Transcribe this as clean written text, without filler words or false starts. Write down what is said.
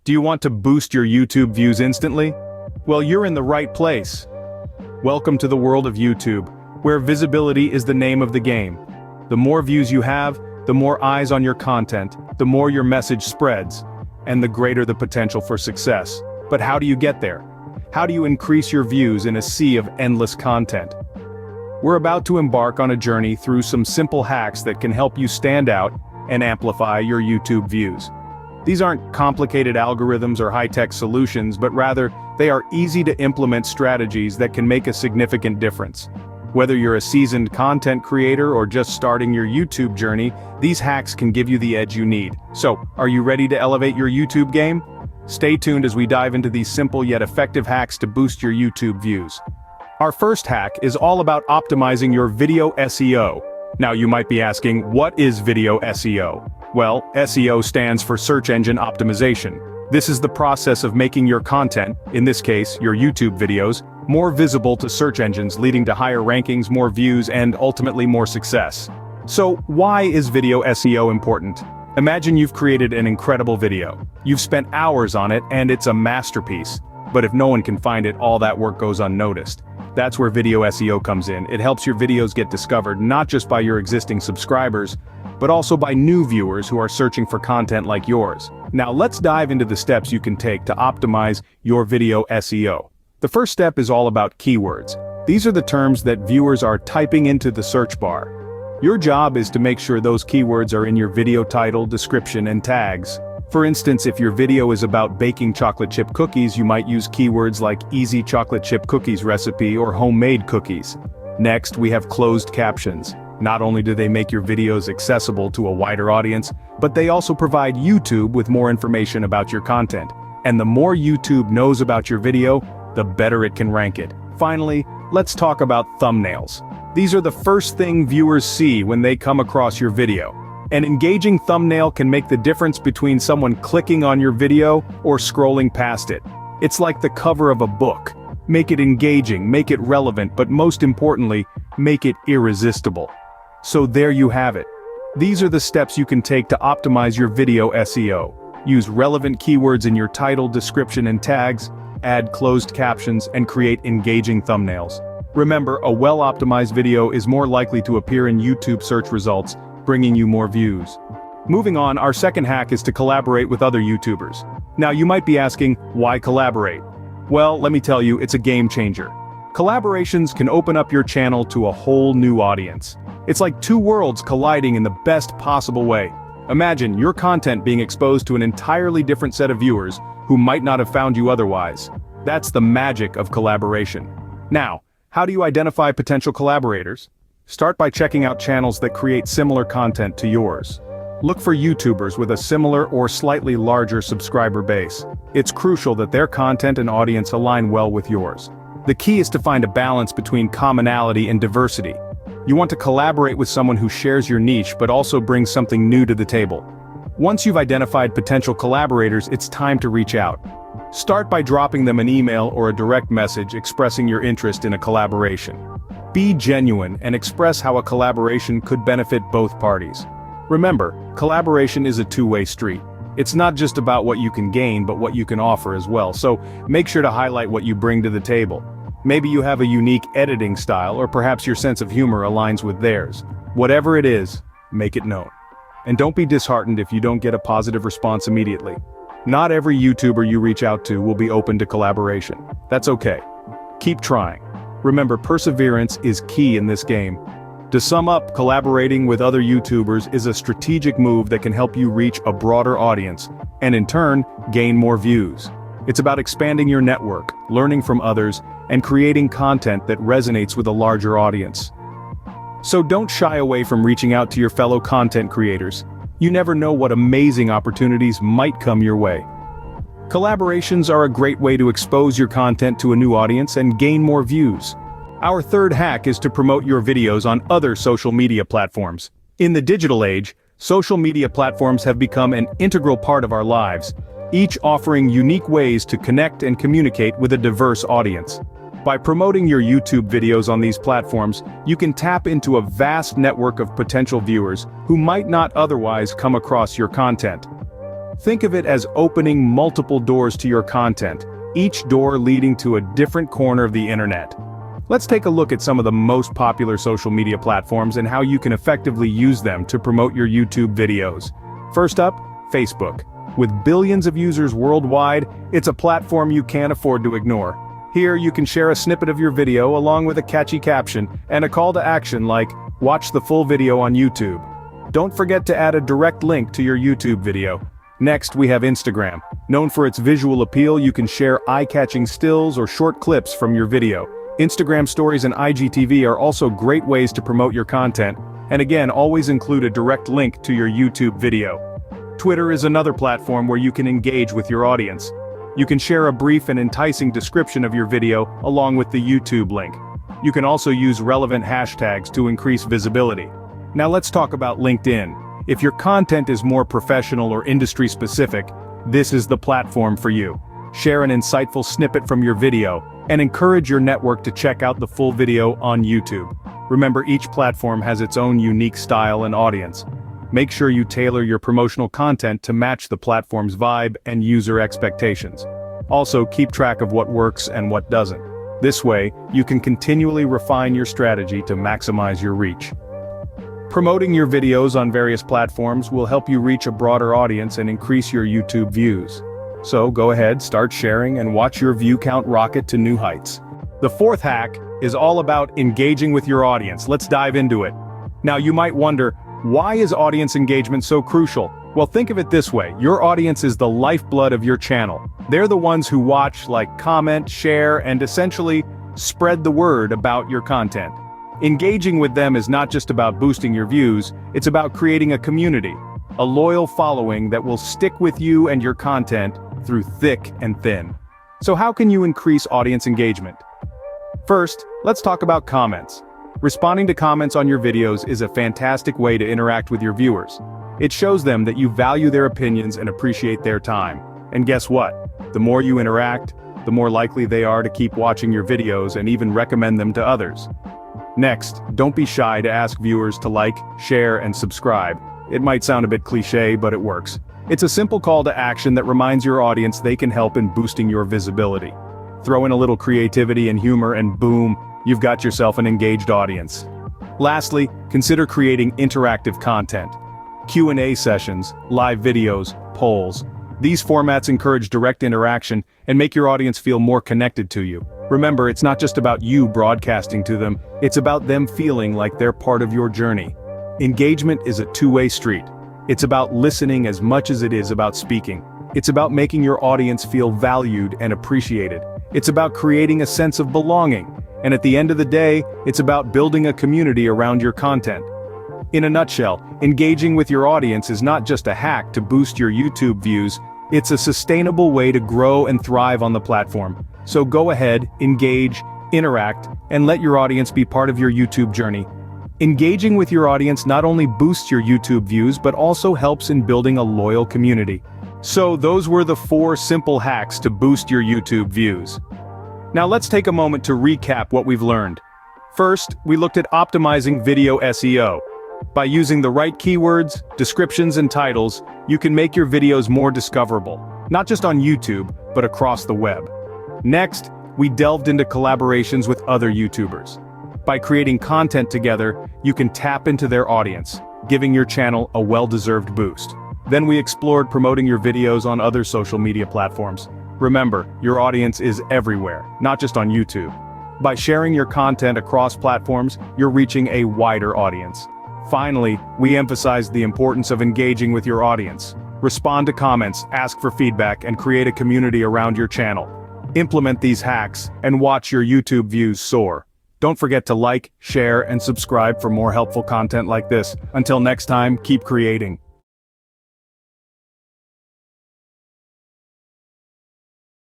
Do you want to boost your YouTube views instantly? Well, you're in the right place. Welcome to the world of YouTube, where visibility is the name of the game. The more views you have, the more eyes on your content, the more your message spreads, and the greater the potential for success. But how do you get there? How do you increase your views in a sea of endless content? We're about to embark on a journey through some simple hacks that can help you stand out and amplify your YouTube views. These aren't complicated algorithms or high-tech solutions, but rather, they are easy-to-implement strategies that can make a significant difference. Whether you're a seasoned content creator or just starting your YouTube journey, these hacks can give you the edge you need. So, are you ready to elevate your YouTube game? Stay tuned as we dive into these simple yet effective hacks to boost your YouTube views. Our first hack is all about optimizing your video SEO. Now you might be asking, what is video SEO? Well, SEO stands for search engine optimization. This is the process of making your content, in this case, your YouTube videos, more visible to search engines, leading to higher rankings, more views, and ultimately more success. So, why is video SEO important? Imagine you've created an incredible video. You've spent hours on it, and it's a masterpiece. But if no one can find it, all that work goes unnoticed. That's where video SEO comes in. It helps your videos get discovered not just by your existing subscribers, but also by new viewers who are searching for content like yours. Now let's dive into the steps you can take to optimize your video SEO. The first step is all about keywords. These are the terms that viewers are typing into the search bar. Your job is to make sure those keywords are in your video title, description, and tags. For instance, if your video is about baking chocolate chip cookies, you might use keywords like easy chocolate chip cookies recipe or homemade cookies. Next, we have closed captions. Not only do they make your videos accessible to a wider audience, but they also provide YouTube with more information about your content. And the more YouTube knows about your video, the better it can rank it. Finally, let's talk about thumbnails. These are the first thing viewers see when they come across your video. An engaging thumbnail can make the difference between someone clicking on your video or scrolling past it. It's like the cover of a book. Make it engaging, make it relevant, but most importantly, make it irresistible. So there you have it. These are the steps you can take to optimize your video SEO. Use relevant keywords in your title, description, and tags, add closed captions, and create engaging thumbnails. Remember, a well-optimized video is more likely to appear in YouTube search results, bringing you more views. Moving on, our second hack is to collaborate with other YouTubers. Now you might be asking, why collaborate? Well, let me tell you, it's a game changer. Collaborations can open up your channel to a whole new audience. It's like two worlds colliding in the best possible way. Imagine your content being exposed to an entirely different set of viewers who might not have found you otherwise. That's the magic of collaboration. Now, how do you identify potential collaborators? Start by checking out channels that create similar content to yours. Look for YouTubers with a similar or slightly larger subscriber base. It's crucial that their content and audience align well with yours. The key is to find a balance between commonality and diversity. You want to collaborate with someone who shares your niche but also brings something new to the table. Once you've identified potential collaborators, it's time to reach out. Start by dropping them an email or a direct message expressing your interest in a collaboration. Be genuine and express how a collaboration could benefit both parties. Remember, collaboration is a two-way street. It's not just about what you can gain but what you can offer as well, so make sure to highlight what you bring to the table. Maybe you have a unique editing style, or perhaps your sense of humor aligns with theirs. Whatever it is, make it known. And don't be disheartened if you don't get a positive response immediately. Not every YouTuber you reach out to will be open to collaboration. That's okay. Keep trying. Remember, perseverance is key in this game. To sum up, collaborating with other YouTubers is a strategic move that can help you reach a broader audience, and in turn, gain more views. It's about expanding your network, learning from others, and creating content that resonates with a larger audience. So don't shy away from reaching out to your fellow content creators. You never know what amazing opportunities might come your way. Collaborations are a great way to expose your content to a new audience and gain more views. Our third hack is to promote your videos on other social media platforms. In the digital age, social media platforms have become an integral part of our lives, each offering unique ways to connect and communicate with a diverse audience. By promoting your YouTube videos on these platforms, you can tap into a vast network of potential viewers who might not otherwise come across your content. Think of it as opening multiple doors to your content, each door leading to a different corner of the internet. Let's take a look at some of the most popular social media platforms and how you can effectively use them to promote your YouTube videos. First up, Facebook. With billions of users worldwide, it's a platform you can't afford to ignore. Here you can share a snippet of your video along with a catchy caption and a call to action like, "Watch the full video on YouTube." Don't forget to add a direct link to your YouTube video. Next, we have Instagram. Known for its visual appeal, you can share eye-catching stills or short clips from your video. Instagram Stories and IGTV are also great ways to promote your content, and again, always include a direct link to your YouTube video. Twitter is another platform where you can engage with your audience. You can share a brief and enticing description of your video along with the YouTube link. You can also use relevant hashtags to increase visibility. Now let's talk about LinkedIn. If your content is more professional or industry-specific, this is the platform for you. Share an insightful snippet from your video, and encourage your network to check out the full video on YouTube. Remember, each platform has its own unique style and audience. Make sure you tailor your promotional content to match the platform's vibe and user expectations. Also, keep track of what works and what doesn't. This way, you can continually refine your strategy to maximize your reach. Promoting your videos on various platforms will help you reach a broader audience and increase your YouTube views. So go ahead, start sharing and watch your view count rocket to new heights. The fourth hack is all about engaging with your audience. Let's dive into it. Now you might wonder, why is audience engagement so crucial? Well, think of it this way, your audience is the lifeblood of your channel. They're the ones who watch, like, comment, share, and essentially spread the word about your content. Engaging with them is not just about boosting your views, it's about creating a community, a loyal following that will stick with you and your content through thick and thin. So how can you increase audience engagement? First, let's talk about comments. Responding to comments on your videos is a fantastic way to interact with your viewers. It shows them that you value their opinions and appreciate their time. And guess what? The more you interact, the more likely they are to keep watching your videos and even recommend them to others. Next, don't be shy to ask viewers to like, share, and subscribe. It might sound a bit cliché, but it works. It's a simple call to action that reminds your audience they can help in boosting your visibility. Throw in a little creativity and humor and boom, you've got yourself an engaged audience. Lastly, consider creating interactive content. Q&A sessions, live videos, polls. These formats encourage direct interaction and make your audience feel more connected to you. Remember, it's not just about you broadcasting to them, it's about them feeling like they're part of your journey. Engagement is a two-way street. It's about listening as much as it is about speaking. It's about making your audience feel valued and appreciated. It's about creating a sense of belonging. And at the end of the day, it's about building a community around your content. In a nutshell, engaging with your audience is not just a hack to boost your YouTube views, it's a sustainable way to grow and thrive on the platform. So go ahead, engage, interact, and let your audience be part of your YouTube journey. Engaging with your audience not only boosts your YouTube views, but also helps in building a loyal community. So those were the 4 simple hacks to boost your YouTube views. Now let's take a moment to recap what we've learned. First, we looked at optimizing video SEO. By using the right keywords, descriptions, and titles, you can make your videos more discoverable, not just on YouTube, but across the web. Next, we delved into collaborations with other YouTubers. By creating content together, you can tap into their audience, giving your channel a well-deserved boost. Then we explored promoting your videos on other social media platforms. Remember, your audience is everywhere, not just on YouTube. By sharing your content across platforms, you're reaching a wider audience. Finally, we emphasized the importance of engaging with your audience. Respond to comments, ask for feedback, and create a community around your channel. Implement these hacks, and watch your YouTube views soar. Don't forget to like, share, and subscribe for more helpful content like this. Until next time, keep creating.